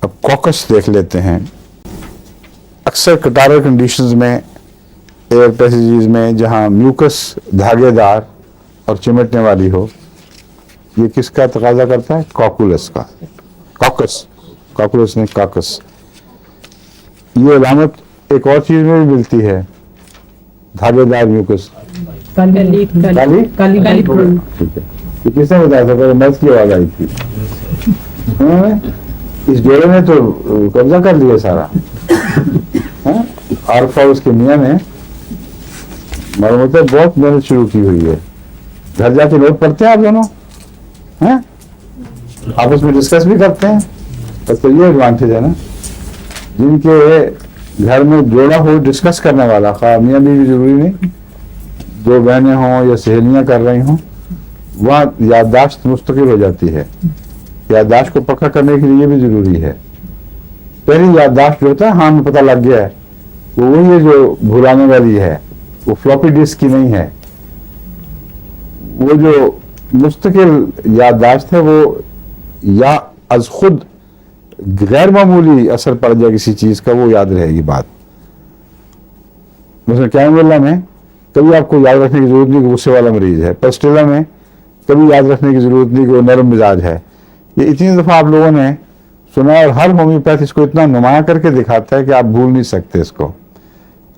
अब कॉकस देख लेते हैं। अक्सर कटारल कंडीशंस में, एयर पैसेजेस में, जहाँ म्यूकस धागेदार और चिमटने वाली हो, ये किसका तकाजा करता है? कॉकुलस का। कॉकस, कॉकुलस नहीं, कॉकस। ये अलामत एक और चीज में भी मिलती है, धागेदार म्यूकस। काली ठीक है, ये किसने बताया था? मर्द की आवाज आई थी। इस जोड़े ने तो कब्जा कर लिया सारा। आरफा उसके मियाँ ने मतलब बहुत मेहनत शुरू की हुई है। घर जाके नोट पढ़ते हैं आप दोनों, हैं? आपस में डिस्कस भी करते हैं। तो ये एडवांटेज है ना, जिनके घर में जोड़ा हो डिस्कस करने वाला, खा मियाँ भी जरूरी नहीं, दो बहनें हों या सहेलियां कर रही हों, वहाँ याददाश्त मुस्तकिल हो जाती है। याददाश्त को पक्का करने के लिए भी जरूरी है। पहली याददाश्त जो होता है, हाँ में पता लग गया है, वो वही है जो भुलाने वाली है, वो फ्लॉपी डिस्क की नहीं है। वो जो मुस्तकिल याददाश्त है, वो या अज खुद गैर मामूली असर पड़ जाए किसी चीज का, वो याद रहेगी बात। مثلا कैमला में कभी आपको याद रखने की जरूरत नहीं कि गुस्से वाला मरीज है, पस्टेला में कभी याद रखने की जरूरत नहीं कि वो नरम मिजाज है। ये इतनी दफा आप लोगों ने सुना, और हर होम्योपैथ इसको इतना नुमाया करके दिखाता है कि आप भूल नहीं सकते इसको।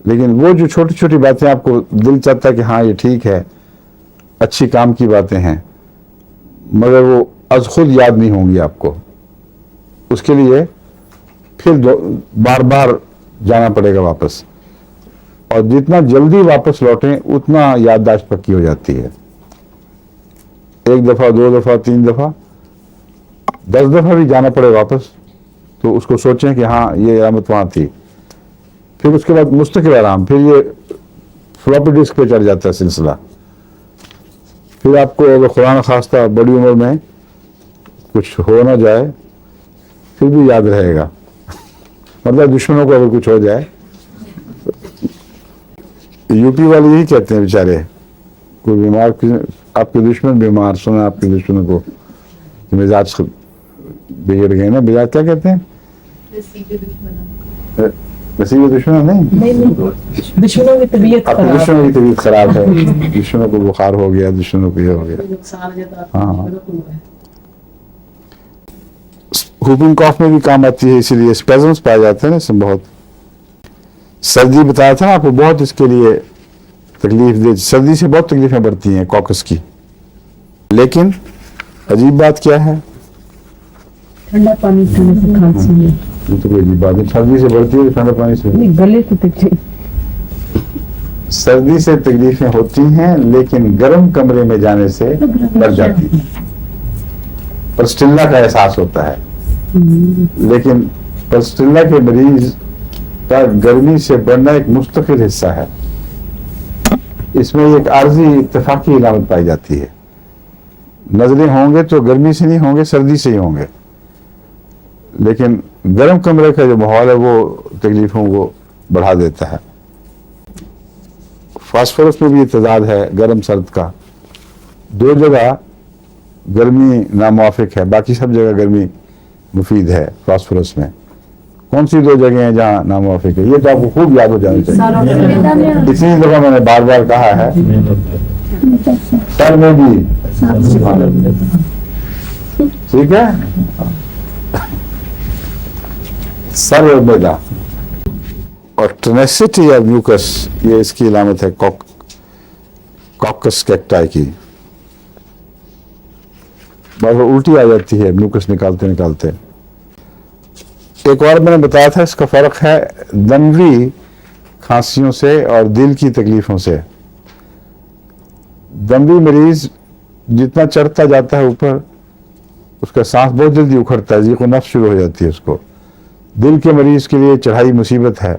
लेकिन वो जो छोटी छोटी बातें आपको दिल चाहता है कि हाँ ये ठीक है, अच्छी काम की बातें हैं, मगर वो अज खुद याद नहीं होंगी आपको। उसके लिए फिर बार बार जाना पड़ेगा वापस, और जितना जल्दी वापस लौटें उतना याददाश्त पक्की हो जाती है। एक दफा, दो दफा, तीन दफा, 10 दफा भी जाना पड़े वापस, तो उसको सोचें कि हाँ ये अलामत वहां थी। फिर उसके बाद मुस्तकिल आराम, फिर ये फ्लॉपी डिस्क पे चढ़ जाता है सिलसिला। फिर आपको अगर खुदा न खास्ता बड़ी उम्र में कुछ हो ना जाए, फिर भी याद रहेगा। मतलब दुश्मनों को अगर कुछ हो जाए, यूपी वाले यही कहते हैं बेचारे, कोई बीमार, आपके दुश्मन बीमार, सुना आपके दुश्मन को मिजाज बिगड़ गए ना, मिजाज क्या कहते हैं? नसीब दुश्मन नहीं, दुश्मनों की तबीयत खराब, दुश्मनों की तबीयत खराब है, दुश्मनों को बुखार हो गया, दुश्मनों को ये हो गया। हाँ, हुपिंग कॉफ में भी काम आती है, इसीलिए स्पेज़म्स पाए जाते हैं ना इसमें बहुत। सर्दी बताया था ना आपको, बहुत इसके लिए तकलीफ दे, सर्दी से बहुत तकलीफें बढ़ती हैं कॉकस की। लेकिन अजीब बात क्या है, ठंडा पानी पीने से खांसी है। ये तो कोई अजीब बात है, सर्दी से बढ़ती है ठंडा पानी से? गले से तकलीफ, सर्दी से तकलीफें होती हैं, लेकिन गर्म कमरे में जाने से बढ़ जाती हैं। पर्स्टिल्ला का एहसास होता है, लेकिन पर्स्टिल्ला के मरीज का गर्मी से बढ़ना एक मुस्तकिल हिस्सा है। इसमें एक आर्जी इत्तेफाकी इलामत पाई जाती है। नजरें होंगे तो गर्मी से नहीं होंगे, सर्दी से ही होंगे, लेकिन गर्म कमरे का जो माहौल है वो तकलीफों को बढ़ा देता है। फास्फोरस में भी तजाद है गर्म सर्द का। 2 जगह गर्मी नामुवाफिक है, बाकी सब जगह गर्मी मुफीद है फास्फोरस में। कौन सी 2 जगह हैं जहाँ नामुवाफिक है? ये तो आपको खूब याद हो जानी चाहिए, इसी दफा मैंने बार बार कहा है। सर में भी, ठीक है, सर और मैदा। और टेनेसिटी ऑफ म्यूकस, ये इसकी इलामत है कॉकस कैक्टाई की। बार बार उल्टी आ जाती है म्यूकस निकालते निकालते। एक और मैंने बताया था, इसका फर्क है दमवी खांसियों से और दिल की तकलीफों से। दमवी मरीज जितना चढ़ता जाता है ऊपर, उसका सांस बहुत जल्दी उखड़ता है, ज़ीक़ो नफ्स शुरू हो जाती है उसको। दिल के मरीज के लिए चढ़ाई मुसीबत है।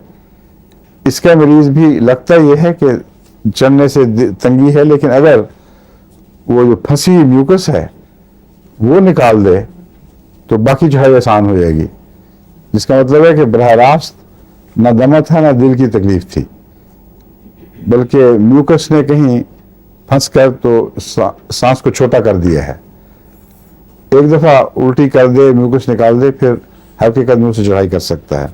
इसका मरीज भी लगता यह है कि चढ़ने से तंगी है, लेकिन अगर वो जो फंसी म्यूकस है वो निकाल दे तो बाकी चढ़ाई आसान हो जाएगी। जिसका मतलब है कि बराह रास्त ना दमा था ना दिल की तकलीफ थी, बल्कि म्यूकस ने कहीं फंस कर तो सांस को छोटा कर दिया है। एक दफा उल्टी कर दे, म्यूकस निकाल दे, फिर ہلکے قدموں سے چڑھائی کر سکتا ہے.